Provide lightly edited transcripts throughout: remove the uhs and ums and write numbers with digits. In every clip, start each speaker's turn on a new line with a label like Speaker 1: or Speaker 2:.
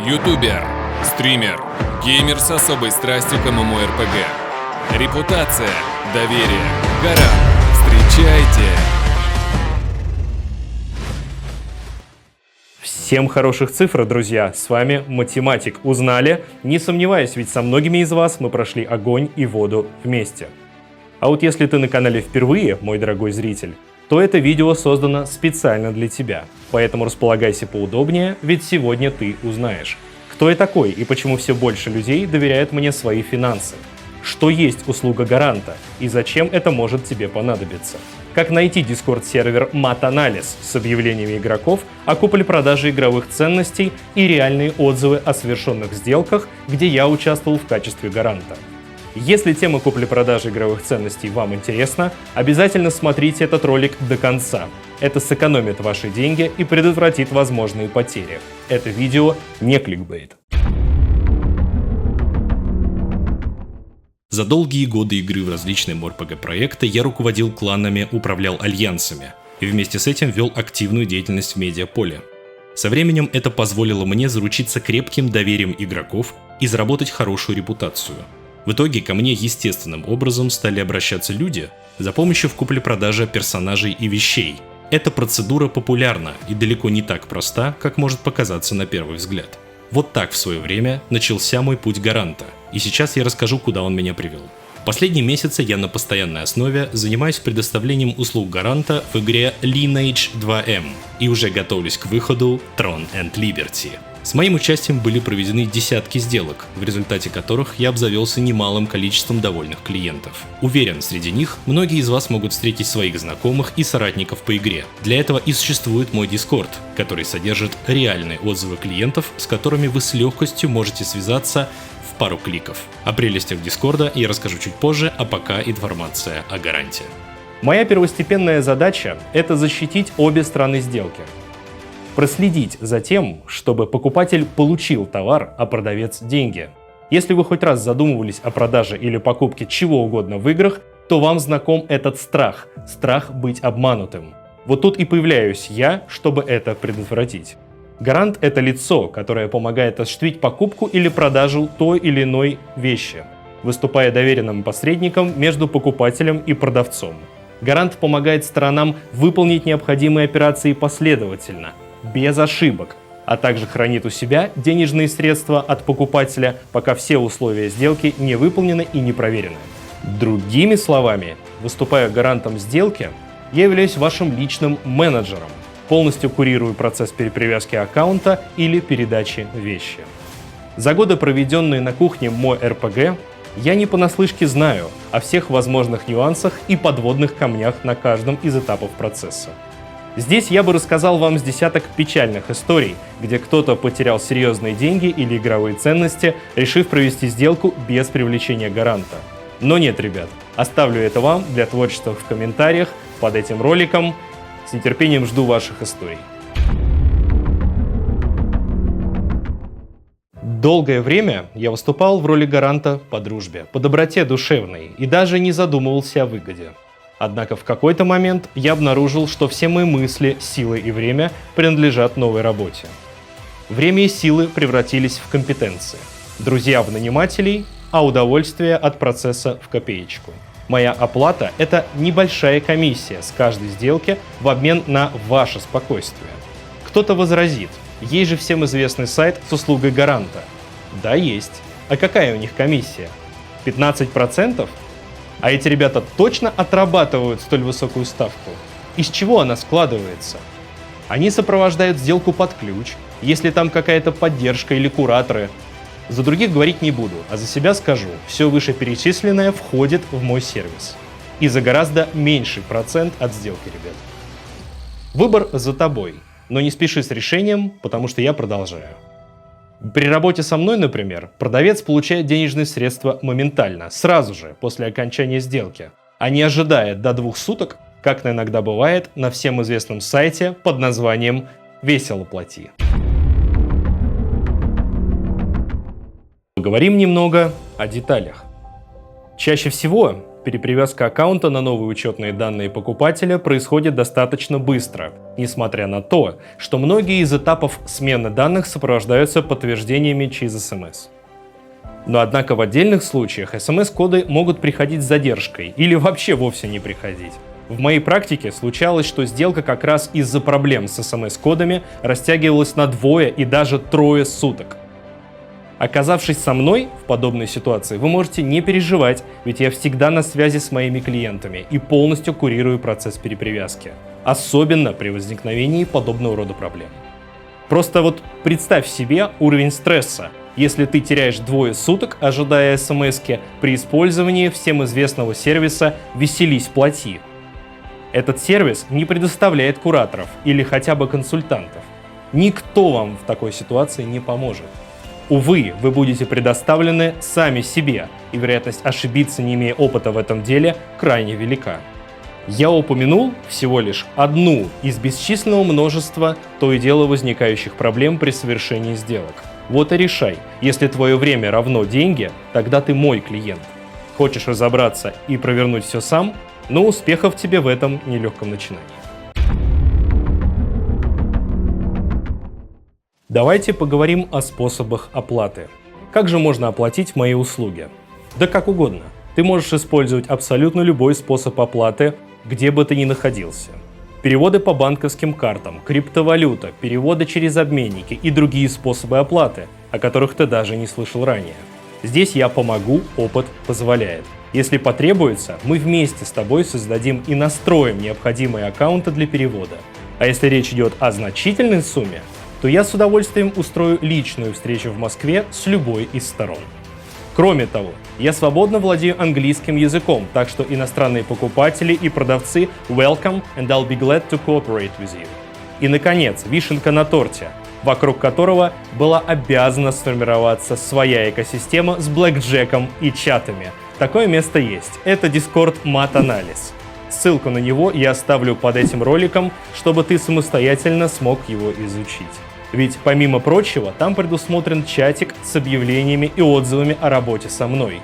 Speaker 1: ютубер, стример, геймер с особой страстью к ММО-РПГ. Репутация, доверие, гарант. Встречайте!
Speaker 2: Всем хороших цифр, друзья! С вами Математик. Узнали? Не сомневаюсь, ведь со многими из вас мы прошли огонь и воду вместе. А вот если ты на канале впервые, мой дорогой зритель, то это видео создано специально для тебя. Поэтому располагайся поудобнее, ведь сегодня ты узнаешь, кто я такой и почему все больше людей доверяют мне свои финансы, что есть услуга гаранта и зачем это может тебе понадобиться, как найти Discord-сервер Матанализ с объявлениями игроков о купле-продаже игровых ценностей и реальные отзывы о совершенных сделках, где я участвовал в качестве гаранта. Если тема купли-продажи игровых ценностей вам интересна, обязательно смотрите этот ролик до конца. Это сэкономит ваши деньги и предотвратит возможные потери. Это видео не кликбейт.
Speaker 3: За долгие годы игры в различные ММО-проекты я руководил кланами, управлял альянсами и вместе с этим вел активную деятельность в медиаполе. Со временем это позволило мне заручиться крепким доверием игроков и заработать хорошую репутацию. В итоге ко мне естественным образом стали обращаться люди за помощью в купле-продаже персонажей и вещей. Эта процедура популярна и далеко не так проста, как может показаться на первый взгляд. Вот так в свое время начался мой путь гаранта, и сейчас я расскажу, куда он меня привел. В последние месяцы я на постоянной основе занимаюсь предоставлением услуг гаранта в игре Lineage 2M и уже готовлюсь к выходу Throne and Liberty. С моим участием были проведены десятки сделок, в результате которых я обзавелся немалым количеством довольных клиентов. Уверен, среди них многие из вас могут встретить своих знакомых и соратников по игре. Для этого и существует мой Discord, который содержит реальные отзывы клиентов, с которыми вы с легкостью можете связаться в пару кликов. О прелестях Дискорда я расскажу чуть позже, а пока информация о гаранте.
Speaker 2: Моя первостепенная задача – это защитить обе стороны сделки. Проследить за тем, чтобы покупатель получил товар, а продавец – деньги. Если вы хоть раз задумывались о продаже или покупке чего угодно в играх, то вам знаком этот страх – страх быть обманутым. Вот тут и появляюсь я, чтобы это предотвратить. Гарант – это лицо, которое помогает осуществить покупку или продажу той или иной вещи, выступая доверенным посредником между покупателем и продавцом. Гарант помогает сторонам выполнить необходимые операции последовательно, без ошибок, а также хранит у себя денежные средства от покупателя, пока все условия сделки не выполнены и не проверены. Другими словами, выступая гарантом сделки, я являюсь вашим личным менеджером, полностью курирую процесс перепривязки аккаунта или передачи вещи. За годы, проведенные на кухне ММО-РПГ, я не понаслышке знаю о всех возможных нюансах и подводных камнях на каждом из этапов процесса. Здесь я бы рассказал вам с десяток печальных историй, где кто-то потерял серьезные деньги или игровые ценности, решив провести сделку без привлечения гаранта. Но нет, ребят, оставлю это вам для творчества в комментариях под этим роликом. С нетерпением жду ваших историй. Долгое время я выступал в роли гаранта по дружбе, по доброте душевной и даже не задумывался о выгоде. Однако в какой-то момент я обнаружил, что все мои мысли, силы и время принадлежат новой работе. Время и силы превратились в компетенции, друзья в нанимателей, а удовольствие от процесса в копеечку. Моя оплата – это небольшая комиссия с каждой сделки в обмен на ваше спокойствие. Кто-то возразит, есть же всем известный сайт с услугой гаранта. Да, есть. А какая у них комиссия? 15%? А эти ребята точно отрабатывают столь высокую ставку? Из чего она складывается? Они сопровождают сделку под ключ, если там какая-то поддержка или кураторы. За других говорить не буду, а за себя скажу, все вышеперечисленное входит в мой сервис. И за гораздо меньший процент от сделки, ребят. Выбор за тобой, но не спеши с решением, потому что я продолжаю. При работе со мной, например, продавец получает денежные средства моментально, сразу же после окончания сделки, а не ожидая до 2 суток, как иногда бывает на всем известном сайте под названием «Весело плати». Поговорим немного о деталях. Чаще всего Перепривязка аккаунта на новые учетные данные покупателя происходит достаточно быстро, несмотря на то, что многие из этапов смены данных сопровождаются подтверждениями через СМС. Но однако в отдельных случаях СМС-коды могут приходить с задержкой или вообще вовсе не приходить. В моей практике случалось, что сделка как раз из-за проблем с СМС-кодами растягивалась на 2 и даже 3 суток. Оказавшись со мной в подобной ситуации, вы можете не переживать, ведь я всегда на связи с моими клиентами и полностью курирую процесс перепривязки, особенно при возникновении подобного рода проблем. Просто вот представь себе уровень стресса, если ты теряешь 2 суток, ожидая СМС-ки при использовании всем известного сервиса «Веселись, плати». Этот сервис не предоставляет кураторов или хотя бы консультантов. Никто вам в такой ситуации не поможет. Увы, вы будете предоставлены сами себе, и вероятность ошибиться, не имея опыта в этом деле, крайне велика. Я упомянул всего лишь одну из бесчисленного множества то и дело возникающих проблем при совершении сделок. Вот и решай, если твое время равно деньги, тогда ты мой клиент. Хочешь разобраться и провернуть все сам? Но успехов тебе в этом нелегком начинании. Давайте поговорим о способах оплаты. Как же можно оплатить мои услуги? Да как угодно. Ты можешь использовать абсолютно любой способ оплаты, где бы ты ни находился. Переводы по банковским картам, криптовалюта, переводы через обменники и другие способы оплаты, о которых ты даже не слышал ранее. Здесь я помогу, опыт позволяет. Если потребуется, мы вместе с тобой создадим и настроим необходимые аккаунты для перевода. А если речь идет о значительной сумме, то я с удовольствием устрою личную встречу в Москве с любой из сторон. Кроме того, я свободно владею английским языком, так что иностранные покупатели и продавцы welcome and I'll be glad to cooperate with you. И, наконец, вишенка на торте, вокруг которого была обязана сформироваться своя экосистема с блэкджеком и чатами. Такое место есть. Это Discord Mat-Analysis. Ссылку на него я оставлю под этим роликом, чтобы ты самостоятельно смог его изучить. Ведь, помимо прочего, там предусмотрен чатик с объявлениями и отзывами о работе со мной.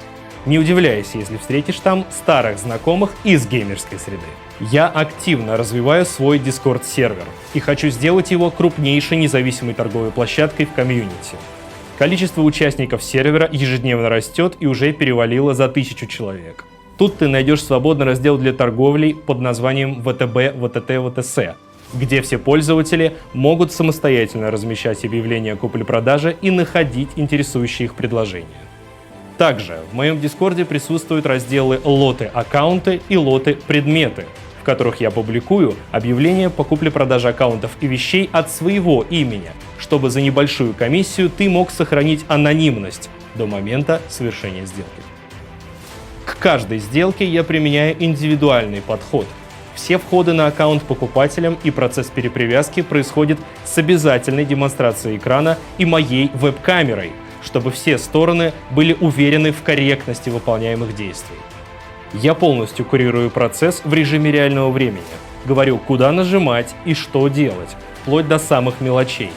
Speaker 2: Не удивляйся, если встретишь там старых знакомых из геймерской среды. Я активно развиваю свой Discord-сервер и хочу сделать его крупнейшей независимой торговой площадкой в комьюнити. Количество участников сервера ежедневно растет и уже перевалило за 1000 человек. Тут ты найдешь свободный раздел для торговли под названием ВТБ, ВТТ, ВТС, где все пользователи могут самостоятельно размещать объявления о купле-продаже и находить интересующие их предложения. Также в моем Дискорде присутствуют разделы «Лоты-аккаунты» и «Лоты-предметы», в которых я публикую объявления по купле-продаже аккаунтов и вещей от своего имени, чтобы за небольшую комиссию ты мог сохранить анонимность до момента совершения сделки. К каждой сделке я применяю индивидуальный подход. Все входы на аккаунт покупателям и процесс перепривязки происходит с обязательной демонстрацией экрана и моей веб-камерой, чтобы все стороны были уверены в корректности выполняемых действий. Я полностью курирую процесс в режиме реального времени. Говорю, куда нажимать и что делать, вплоть до самых мелочей.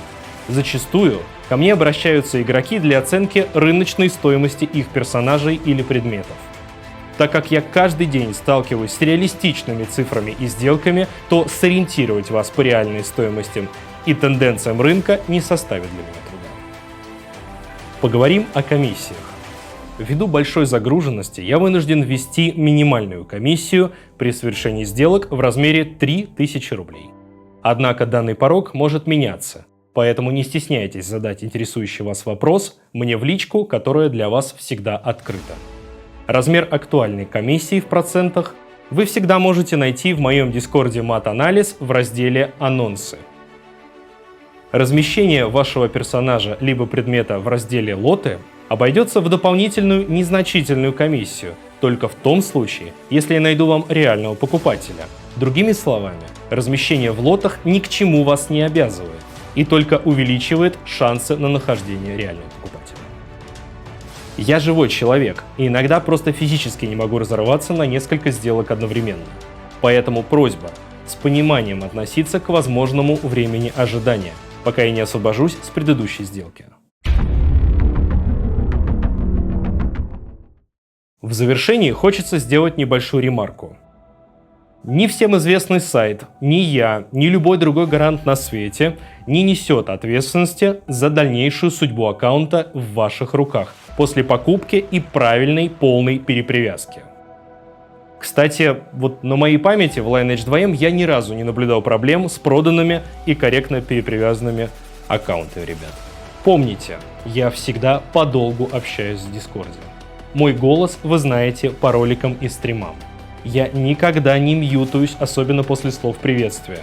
Speaker 2: Зачастую ко мне обращаются игроки для оценки рыночной стоимости их персонажей или предметов. Так как я каждый день сталкиваюсь с реалистичными цифрами и сделками, то сориентировать вас по реальной стоимости и тенденциям рынка не составит для меня труда. Поговорим о комиссиях. Ввиду большой загруженности я вынужден ввести минимальную комиссию при совершении сделок в размере 3000 рублей. Однако данный порог может меняться, поэтому не стесняйтесь задать интересующий вас вопрос мне в личку, которая для вас всегда открыта. Размер актуальной комиссии в процентах вы всегда можете найти в моем Дискорде Mat-Analysis в разделе «Анонсы». Размещение вашего персонажа либо предмета в разделе «Лоты» обойдется в дополнительную незначительную комиссию, только в том случае, если я найду вам реального покупателя. Другими словами, размещение в лотах ни к чему вас не обязывает и только увеличивает шансы на нахождение реального покупателя. Я живой человек, и иногда просто физически не могу разорваться на несколько сделок одновременно. Поэтому просьба с пониманием относиться к возможному времени ожидания, пока я не освобожусь с предыдущей сделки. В завершении хочется сделать небольшую ремарку. Ни всем известный сайт, ни я, ни любой другой гарант на свете не несет ответственности за дальнейшую судьбу аккаунта в ваших руках после покупки и правильной полной перепривязки. Кстати, вот на моей памяти в Lineage 2M я ни разу не наблюдал проблем с проданными и корректно перепривязанными аккаунтами, ребят. Помните, я всегда подолгу общаюсь в Дискорде. Мой голос вы знаете по роликам и стримам. Я никогда не мьютаюсь, особенно после слов приветствия.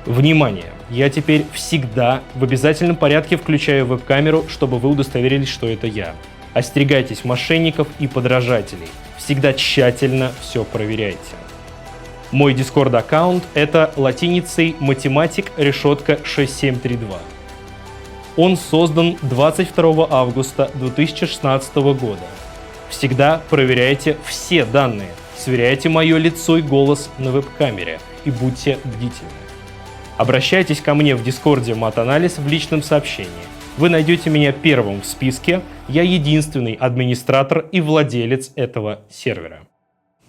Speaker 2: Внимание! Я теперь всегда в обязательном порядке включаю веб-камеру, чтобы вы удостоверились, что это я. Остерегайтесь мошенников и подражателей. Всегда тщательно все проверяйте. Мой Discord аккаунт это латиницей математик решетка 6732. Он создан 22 августа 2016 года. Всегда проверяйте все данные, сверяйте мое лицо и голос на веб-камере и будьте бдительны. Обращайтесь ко мне в Дискорде Матанализ в личном сообщении. Вы найдете меня первым в списке, я единственный администратор и владелец этого сервера.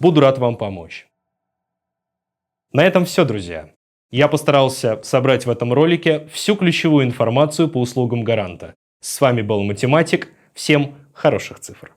Speaker 2: Буду рад вам помочь. На этом все, друзья. Я постарался собрать в этом ролике всю ключевую информацию по услугам гаранта. С вами был Математик. Всем хороших цифр.